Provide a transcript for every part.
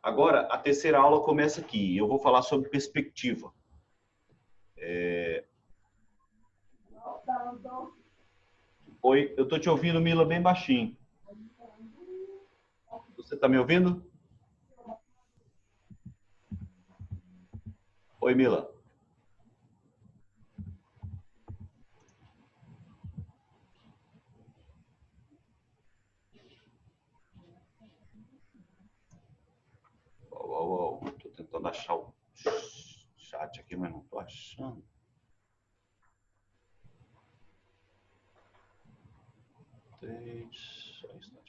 Agora, a terceira aula começa aqui. Eu vou falar sobre perspectiva. Oi, eu estou te ouvindo, Mila, bem baixinho. Você está me ouvindo? Oi, Mila. Estou tentando achar o chat aqui, mas não estou achando.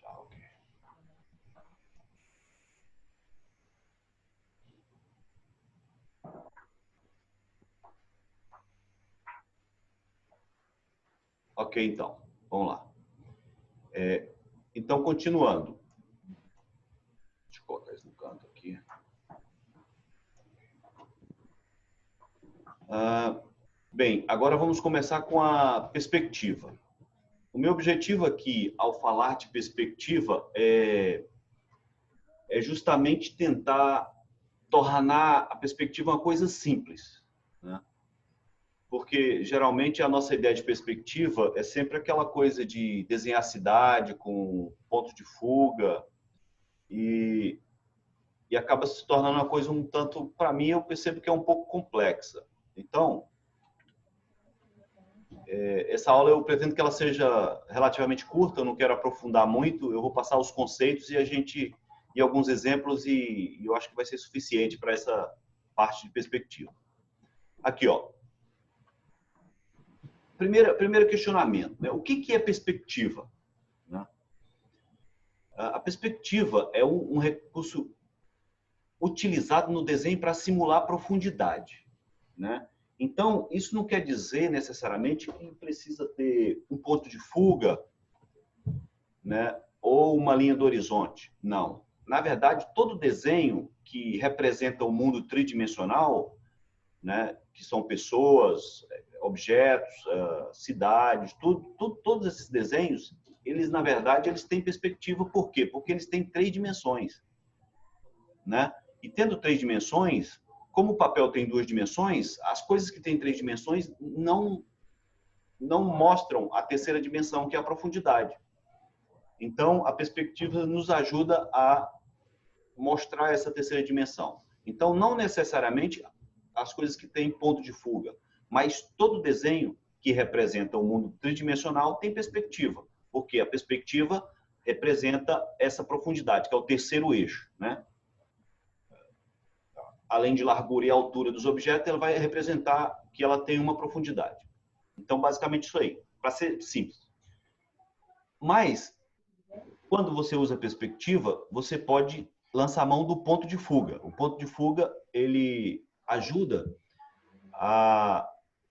Ok. Ok, então. Vamos lá. Então, continuando. Deixa eu colocar isso no canto aqui. Bem, agora vamos começar com a perspectiva. O meu objetivo aqui, ao falar de perspectiva, é justamente tentar tornar a perspectiva uma coisa simples, né? Porque, geralmente, a nossa ideia de perspectiva é sempre aquela coisa de desenhar a cidade com ponto de fuga e acaba se tornando uma coisa um tanto, para mim, eu percebo que é um pouco complexa. Então, essa aula eu pretendo que ela seja relativamente curta, eu não quero aprofundar muito, eu vou passar os conceitos e alguns exemplos e eu acho que vai ser suficiente para essa parte de perspectiva. Aqui, ó. Primeiro questionamento, né? O que é perspectiva? Né? A perspectiva é um recurso utilizado no desenho para simular profundidade, né? Então, isso não quer dizer necessariamente que precisa ter um ponto de fuga, né? Ou uma linha do horizonte. Não. Na verdade, todo desenho que representa o mundo tridimensional, né? Que são pessoas, objetos, cidades, todos esses desenhos, eles, na verdade, eles têm perspectiva. Por quê? Porque eles têm 3 dimensões, né? E tendo 3 dimensões, como o papel tem 2 dimensões, as coisas que têm 3 dimensões não mostram a terceira dimensão, que é a profundidade. Então, a perspectiva nos ajuda a mostrar essa terceira dimensão. Então, não necessariamente as coisas que têm ponto de fuga, mas todo desenho que representa o mundo tridimensional tem perspectiva, porque a perspectiva representa essa profundidade, que é o terceiro eixo, né? Além de largura e altura dos objetos, ela vai representar que ela tem uma profundidade. Então, basicamente isso aí, para ser simples. Mas, quando você usa perspectiva, você pode lançar a mão do ponto de fuga. O ponto de fuga, ele ajuda a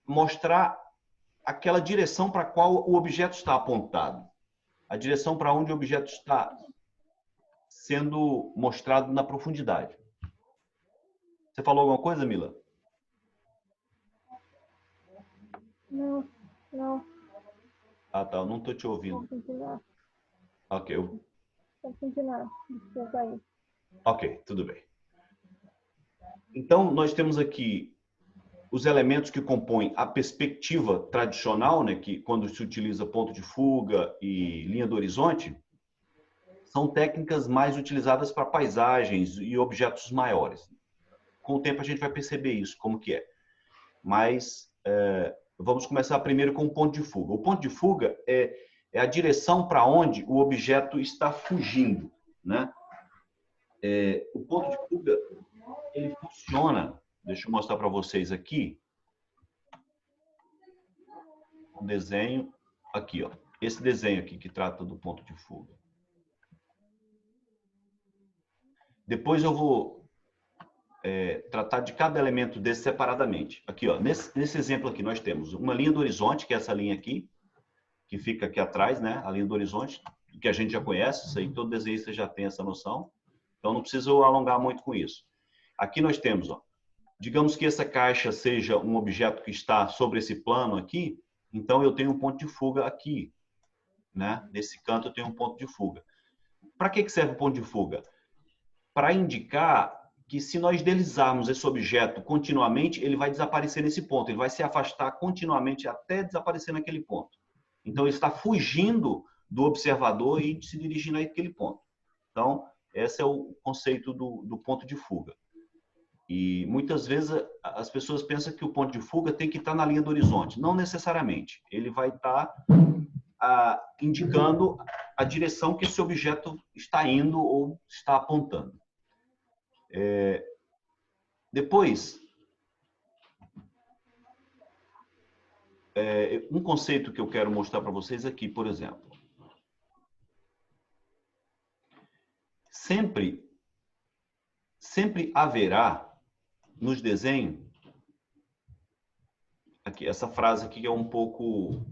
mostrar aquela direção para a qual o objeto está apontado. A direção para onde o objeto está sendo mostrado na profundidade. Você falou alguma coisa, Mila? Não. Ah, tá. Eu não estou te ouvindo. Vou continuar. Ok. Vou continuar. Desculpa aí. Ok, tudo bem. Então, nós temos aqui os elementos que compõem a perspectiva tradicional, né, que quando se utiliza ponto de fuga e linha do horizonte, são técnicas mais utilizadas para paisagens e objetos maiores. Com o tempo a gente vai perceber isso, como que é. Mas vamos começar primeiro com o ponto de fuga. O ponto de fuga é a direção para onde o objeto está fugindo, né? O ponto de fuga, ele funciona. Deixa eu mostrar para vocês aqui. Um desenho aqui, ó. Esse desenho aqui que trata do ponto de fuga. Depois eu vou tratar de cada elemento desse separadamente. Aqui, ó, nesse exemplo aqui nós temos uma linha do horizonte, que é essa linha aqui, que fica aqui atrás, né? A linha do horizonte, que a gente já conhece, isso aí todo desenhista já tem essa noção. Então não preciso alongar muito com isso. Aqui nós temos, ó, digamos que essa caixa seja um objeto que está sobre esse plano aqui, então eu tenho um ponto de fuga aqui, né? Nesse canto eu tenho um ponto de fuga. Para que serve o ponto de fuga? para indicar que se nós deslizarmos esse objeto continuamente, ele vai desaparecer nesse ponto, ele vai se afastar continuamente até desaparecer naquele ponto. Então, ele está fugindo do observador e se dirigindo àquele ponto. Então, esse é o conceito do ponto de fuga. E muitas vezes as pessoas pensam que o ponto de fuga tem que estar na linha do horizonte. Não necessariamente. Ele vai estar indicando a direção que esse objeto está indo ou está apontando. Depois, um conceito que eu quero mostrar para vocês aqui, por exemplo. Sempre haverá nos desenhos, aqui, essa frase aqui é um pouco,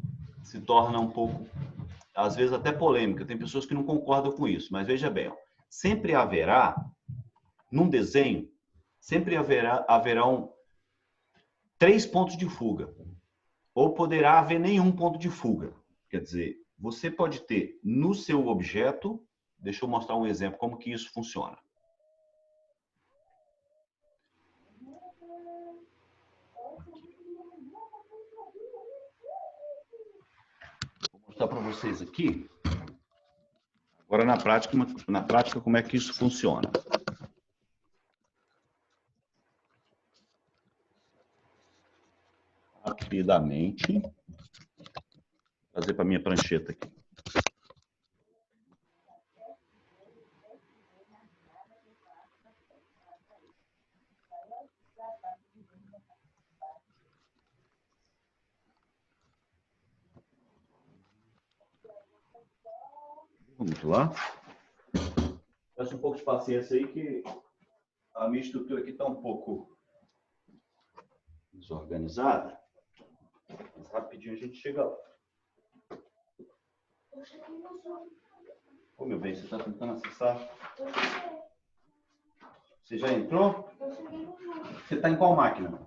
se torna um pouco, às vezes até polêmica, tem pessoas que não concordam com isso, mas veja bem, ó, sempre haverá, num desenho, sempre haverão 3 pontos de fuga, ou poderá haver nenhum ponto de fuga. Quer dizer, você pode ter no seu objeto, deixa eu mostrar um exemplo, como que isso funciona. Vou mostrar para vocês aqui, agora na prática como é que isso funciona. Rapidamente, vou trazer para minha prancheta aqui. Vamos lá. Peço um pouco de paciência aí que a minha estrutura aqui está um pouco desorganizada. Mas rapidinho a gente chega lá. Ô, meu bem, você está tentando acessar? Você já entrou? Você está em qual máquina?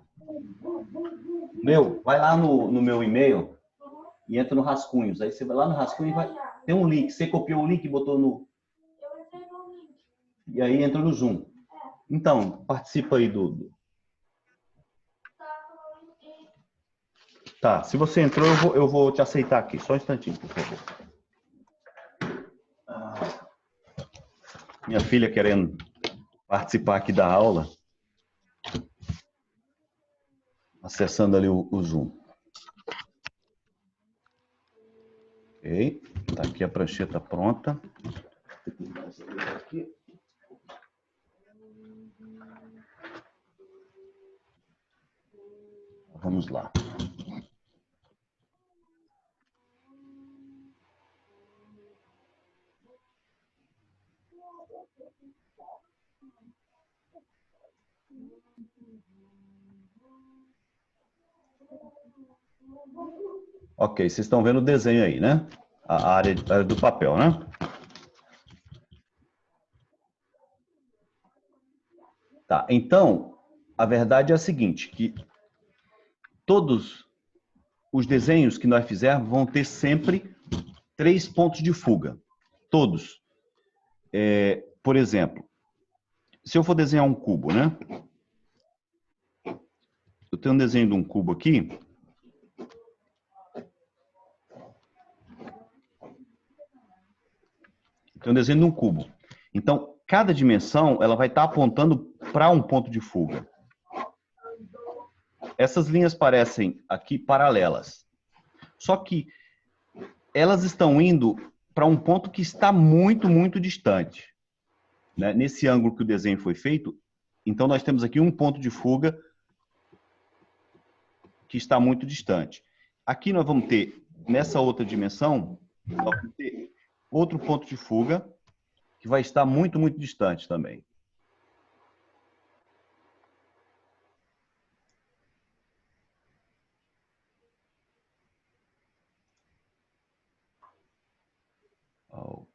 Meu, vai lá no meu e-mail e entra no Rascunhos. Aí você vai lá no Rascunhos e vai... Tem um link. Você copiou o link e botou no... E aí entra no Zoom. Então, participa aí do... Tá, se você entrou, eu vou te aceitar aqui. Só um instantinho, por favor. Minha filha querendo participar aqui da aula. Acessando ali o Zoom. Ok. Tá aqui a prancheta pronta. Aqui. Vamos lá. Ok, vocês estão vendo o desenho aí, né? A área do papel, né? Tá, então, a verdade é a seguinte, que todos os desenhos que nós fizermos vão ter sempre 3 pontos de fuga. Todos. Por exemplo, se eu for desenhar um cubo, né? Eu tenho um desenho de um cubo aqui. Tem um desenho de um cubo. Então, cada dimensão ela vai estar apontando para um ponto de fuga. Essas linhas parecem aqui paralelas. Só que elas estão indo para um ponto que está muito, muito distante. Né? Nesse ângulo que o desenho foi feito, então nós temos aqui um ponto de fuga que está muito distante. Aqui nós vamos ter, nessa outra dimensão, nós vamos ter outro ponto de fuga que vai estar muito, muito distante também. Oh,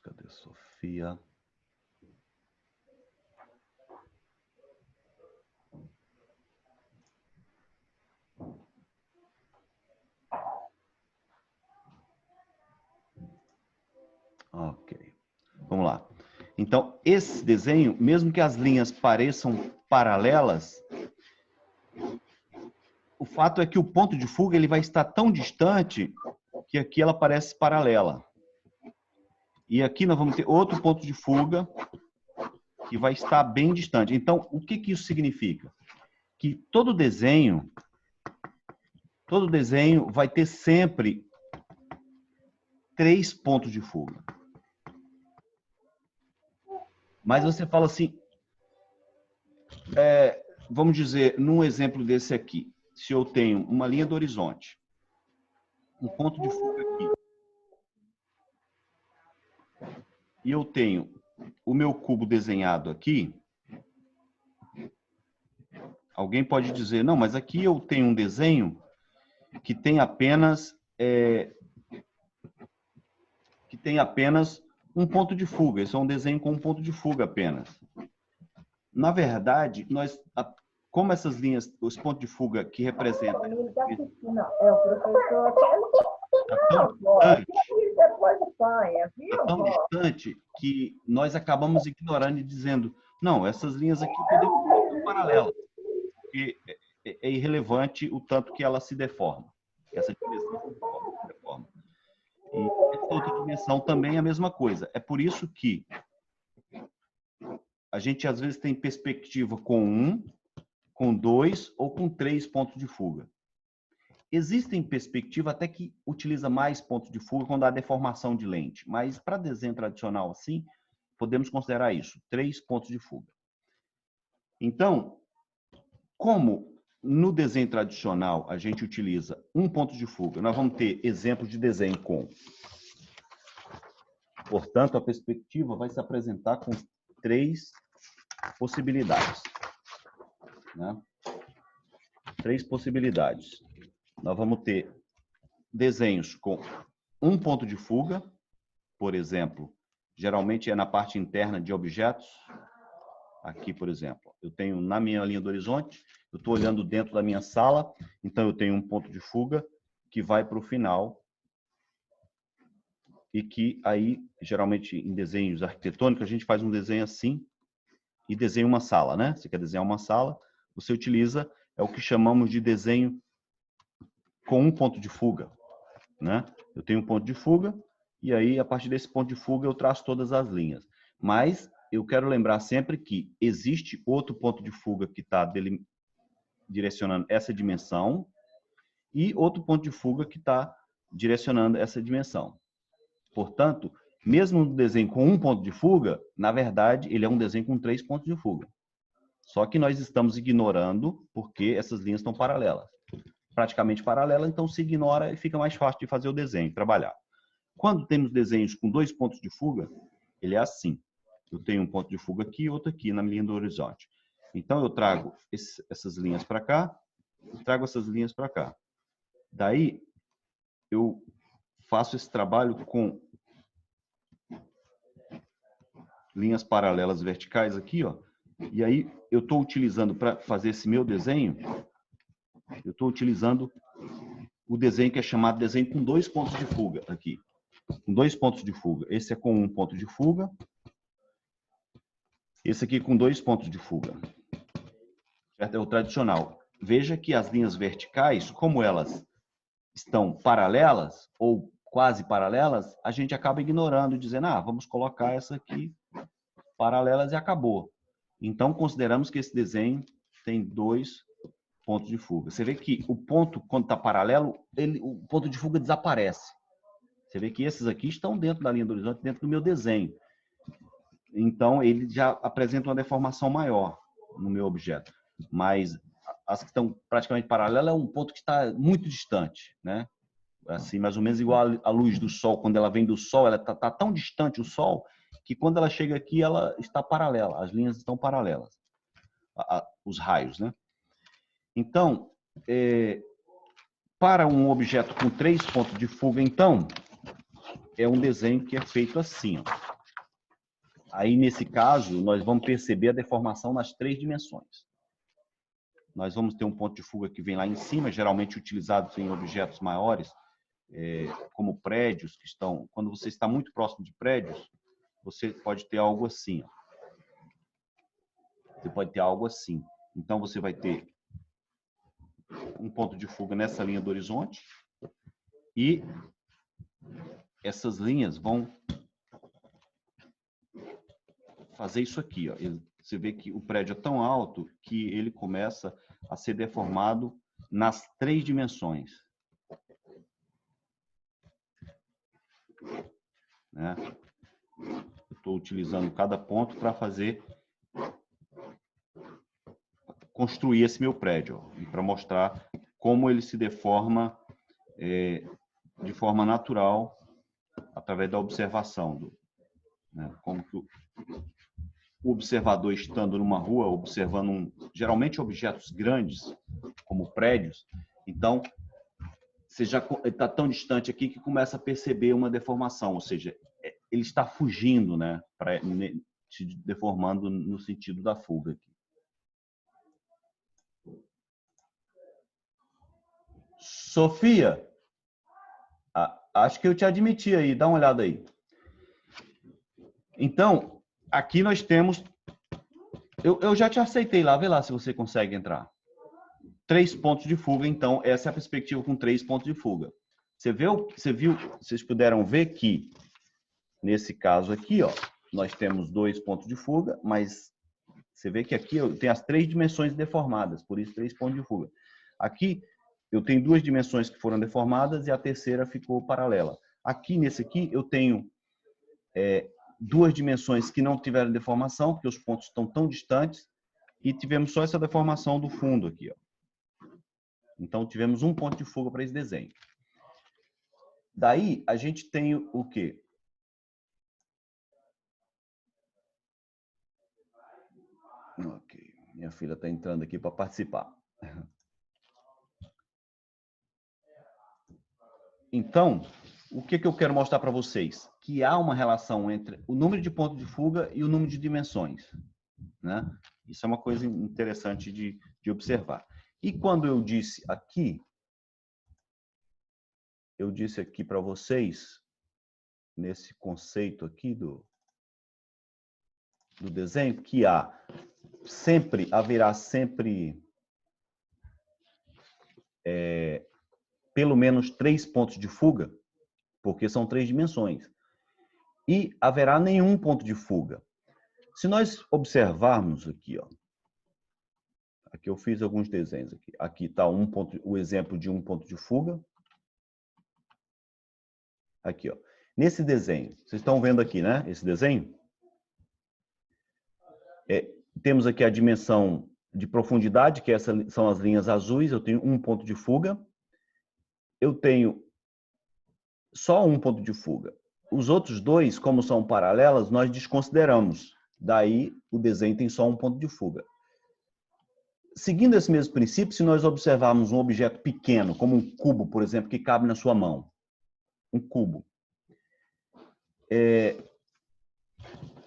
cadê Sofia? Ok. Vamos lá. Então, Então, esse desenho, mesmo que as linhas pareçam paralelas, o fato é que o ponto de fuga ele vai estar tão distante que aqui ela parece paralela. E aqui nós vamos ter outro ponto de fuga que vai estar bem distante. Então, o que isso significa? Que todo desenho vai ter sempre 3 pontos de fuga. Mas você fala assim, vamos dizer, num exemplo desse aqui, se eu tenho uma linha do horizonte, um ponto de fuga aqui, e eu tenho o meu cubo desenhado aqui, alguém pode dizer, não, mas aqui eu tenho um desenho que tem apenas um ponto de fuga. Esse é um desenho com um ponto de fuga apenas. Na verdade, como essas linhas, os pontos de fuga que representam... Ele está assistindo. É o professor tão distante que nós acabamos ignorando e dizendo, não, essas linhas aqui podem ser paralelas, porque é irrelevante o tanto que ela se deforma. Essa dimensão se deforma. E essa outra dimensão também é a mesma coisa. É por isso que a gente às vezes tem perspectiva com 1, com 2 ou com 3 pontos de fuga. Existem perspectiva até que utiliza mais pontos de fuga quando há deformação de lente, mas para desenho tradicional assim, podemos considerar isso, 3 pontos de fuga. Então, como no desenho tradicional a gente utiliza um ponto de fuga, nós vamos ter exemplos de desenho com... Portanto, a perspectiva vai se apresentar com 3 possibilidades. Né? 3 possibilidades. Nós vamos ter desenhos com um ponto de fuga, por exemplo, geralmente é na parte interna de objetos. Aqui, por exemplo, eu tenho na minha linha do horizonte, eu estou olhando dentro da minha sala, então eu tenho um ponto de fuga que vai para o final e que aí, geralmente em desenhos arquitetônicos, a gente faz um desenho assim e desenha uma sala, né? Você quer desenhar uma sala, você utiliza, é o que chamamos de desenho com um ponto de fuga, né? Eu tenho um ponto de fuga e aí, a partir desse ponto de fuga, eu traço todas as linhas. Mas eu quero lembrar sempre que existe outro ponto de fuga que está direcionando essa dimensão e outro ponto de fuga que está direcionando essa dimensão. Portanto, mesmo no desenho com um ponto de fuga, na verdade, ele é um desenho com 3 pontos de fuga. Só que nós estamos ignorando porque essas linhas estão paralelas. Praticamente paralela, então se ignora e fica mais fácil de fazer o desenho, trabalhar. Quando temos desenhos com 2 pontos de fuga, ele é assim. Eu tenho um ponto de fuga aqui e outro aqui na linha do horizonte. Então eu trago essas linhas para cá, trago essas linhas para cá. Daí eu faço esse trabalho com linhas paralelas verticais aqui, ó. E aí eu estou utilizando para fazer esse meu desenho, eu estou utilizando o desenho que é chamado desenho com 2 pontos de fuga aqui. Com 2 pontos de fuga. Esse é com um ponto de fuga. Esse aqui com 2 pontos de fuga. Certo? É o tradicional. Veja que as linhas verticais, como elas estão paralelas ou quase paralelas, a gente acaba ignorando, dizendo, vamos colocar essa aqui paralelas e acabou. Então, consideramos que esse desenho tem 2 pontos de fuga. Você vê que o ponto, quando está paralelo, o ponto de fuga desaparece. Você vê que esses aqui estão dentro da linha do horizonte, dentro do meu desenho. Então, ele já apresenta uma deformação maior no meu objeto. Mas as que estão praticamente paralelas é um ponto que está muito distante, né? Assim, mais ou menos igual a luz do sol. Quando ela vem do sol, ela está tão distante o sol que quando ela chega aqui, ela está paralela. As linhas estão paralelas. Os raios, né? Então, para um objeto com 3 pontos de fuga, então, é um desenho que é feito assim, ó. Aí, nesse caso, nós vamos perceber a deformação nas 3 dimensões. Nós vamos ter um ponto de fuga que vem lá em cima, geralmente utilizado em objetos maiores, como prédios que estão... Quando você está muito próximo de prédios, você pode ter algo assim. Ó. Você pode ter algo assim. Então, você vai ter um ponto de fuga nessa linha do horizonte e essas linhas vão fazer isso aqui. Ó. Você vê que o prédio é tão alto que ele começa a ser deformado nas 3 dimensões. Né? Eu estou utilizando cada ponto para construir esse meu prédio, ó, e para mostrar como ele se deforma de forma natural através da observação. Né? Como que o observador estando numa rua, observando geralmente objetos grandes, como prédios, então você já está tão distante aqui que começa a perceber uma deformação, ou seja, ele está fugindo, né, se deformando no sentido da fuga aqui. Sofia, acho que eu te admiti aí, dá uma olhada aí. Então, aqui nós temos... Eu já te aceitei lá, vê lá se você consegue entrar. 3 pontos de fuga, então, essa é a perspectiva com 3 pontos de fuga. Você viu, vocês puderam ver que, nesse caso aqui, ó, nós temos 2 pontos de fuga, mas você vê que aqui eu tenho as 3 dimensões deformadas, por isso 3 pontos de fuga. Aqui eu tenho 2 dimensões que foram deformadas e a terceira ficou paralela. Aqui, nesse aqui, eu tenho 2 dimensões que não tiveram deformação, porque os pontos estão tão distantes, e tivemos só essa deformação do fundo aqui, ó. Então, tivemos um ponto de fuga para esse desenho. Daí, a gente tem o quê? Ok, minha filha está entrando aqui para participar. Então, o que eu quero mostrar para vocês? Que há uma relação entre o número de pontos de fuga e o número de dimensões. Né? Isso é uma coisa interessante de observar. E quando eu disse aqui para vocês, nesse conceito aqui do desenho, que haverá sempre pelo menos 3 pontos de fuga, porque são 3 dimensões, e haverá nenhum ponto de fuga. Se nós observarmos aqui, ó, aqui eu fiz alguns desenhos aqui. Aqui está o exemplo de um ponto de fuga. Aqui, ó. Nesse desenho, vocês estão vendo aqui, né? Esse desenho. Temos aqui a dimensão de profundidade, que essas são as linhas azuis. Eu tenho um ponto de fuga. Eu tenho só um ponto de fuga. Os outros 2, como são paralelas, nós desconsideramos. Daí, o desenho tem só um ponto de fuga. Seguindo esse mesmo princípio, se nós observarmos um objeto pequeno, como um cubo, por exemplo, que cabe na sua mão, um cubo,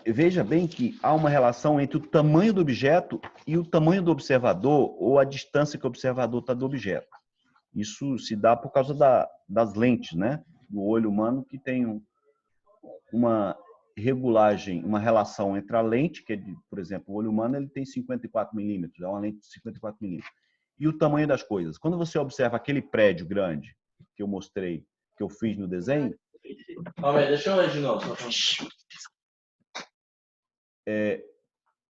veja bem que há uma relação entre o tamanho do objeto e o tamanho do observador, ou a distância que o observador está do objeto. Isso se dá por causa das lentes, né? Do olho humano, que tem uma regulagem, uma relação entre a lente, que é, por exemplo, o olho humano ele tem 54 milímetros, é uma lente de 54 milímetros, e o tamanho das coisas. Quando você observa aquele prédio grande que eu mostrei, que eu fiz no desenho... Calma aí, deixa eu ver de novo.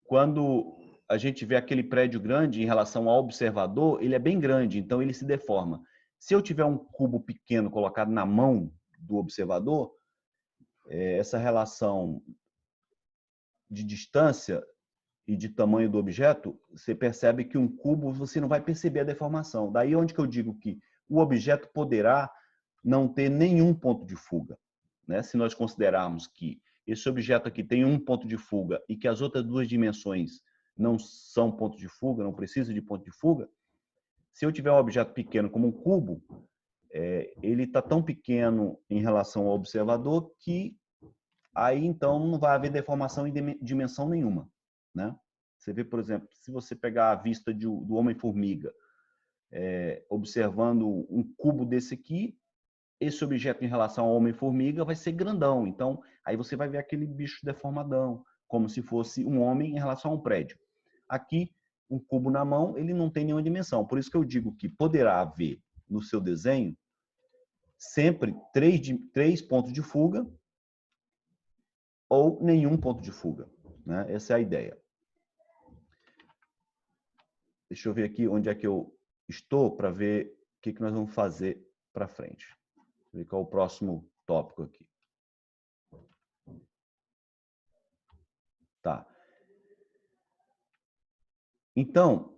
Quando a gente vê aquele prédio grande em relação ao observador, ele é bem grande, então ele se deforma. Se eu tiver um cubo pequeno colocado na mão do observador, essa relação de distância e de tamanho do objeto, você percebe que um cubo você não vai perceber a deformação. Daí onde que eu digo que o objeto poderá não ter nenhum ponto de fuga. Né? Se nós considerarmos que esse objeto aqui tem um ponto de fuga e que as outras 2 dimensões não são ponto de fuga, não precisa de ponto de fuga, se eu tiver um objeto pequeno como um cubo, ele está tão pequeno em relação ao observador que aí então não vai haver deformação em dimensão nenhuma. Né? Você vê, por exemplo, se você pegar a vista do Homem-Formiga, observando um cubo desse aqui, esse objeto em relação ao Homem-Formiga vai ser grandão. Então, aí você vai ver aquele bicho deformadão, como se fosse um homem em relação a um prédio. Aqui, um cubo na mão, ele não tem nenhuma dimensão. Por isso que eu digo que poderá haver no seu desenho sempre 3 pontos de fuga ou nenhum ponto de fuga, né? Essa é a ideia. Deixa eu ver aqui onde é que eu estou para ver o que nós vamos fazer para frente. Deixa eu ver qual é o próximo tópico aqui. Tá. Então,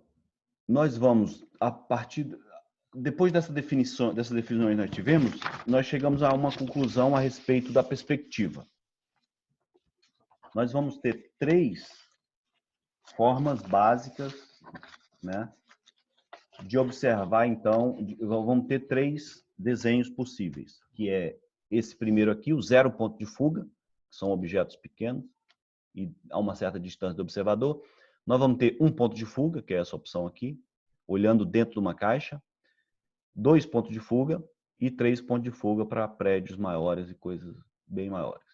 nós vamos, a partir... Depois dessas definições que nós tivemos, nós chegamos a uma conclusão a respeito da perspectiva. Nós vamos ter 3 formas básicas, né, de observar, então, vamos ter 3 desenhos possíveis, que é esse primeiro aqui, o 0 ponto de fuga, que são objetos pequenos e a uma certa distância do observador. Nós vamos ter 1 ponto de fuga, que é essa opção aqui, olhando dentro de uma caixa, 2 pontos de fuga e 3 pontos de fuga para prédios maiores e coisas bem maiores.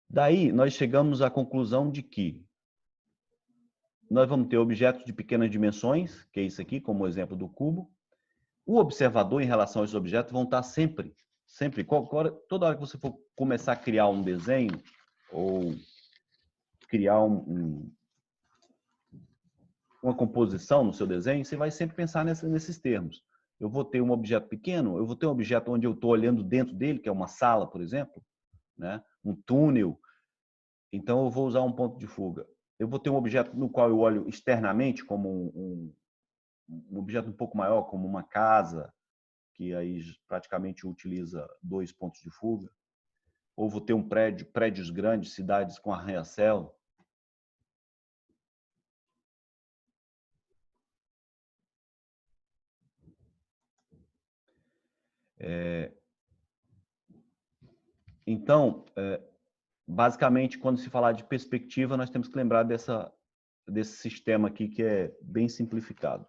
Daí, nós chegamos à conclusão de que nós vamos ter objetos de pequenas dimensões, que é isso aqui, como o exemplo do cubo. O observador, em relação a esses objetos, vão estar sempre, toda hora que você for começar a criar um desenho ou criar uma composição no seu desenho, você vai sempre pensar nesses termos. Eu vou ter um objeto pequeno, eu vou ter um objeto onde eu estou olhando dentro dele, que é uma sala, por exemplo, né? Um túnel. Então, eu vou usar um ponto de fuga. Eu vou ter um objeto no qual eu olho externamente, como um objeto um pouco maior, como uma casa, que aí praticamente utiliza 2 pontos de fuga. Ou vou ter um prédios grandes, cidades com arranha-céu. Então, basicamente, quando se falar de perspectiva, nós temos que lembrar desse sistema aqui que é bem simplificado.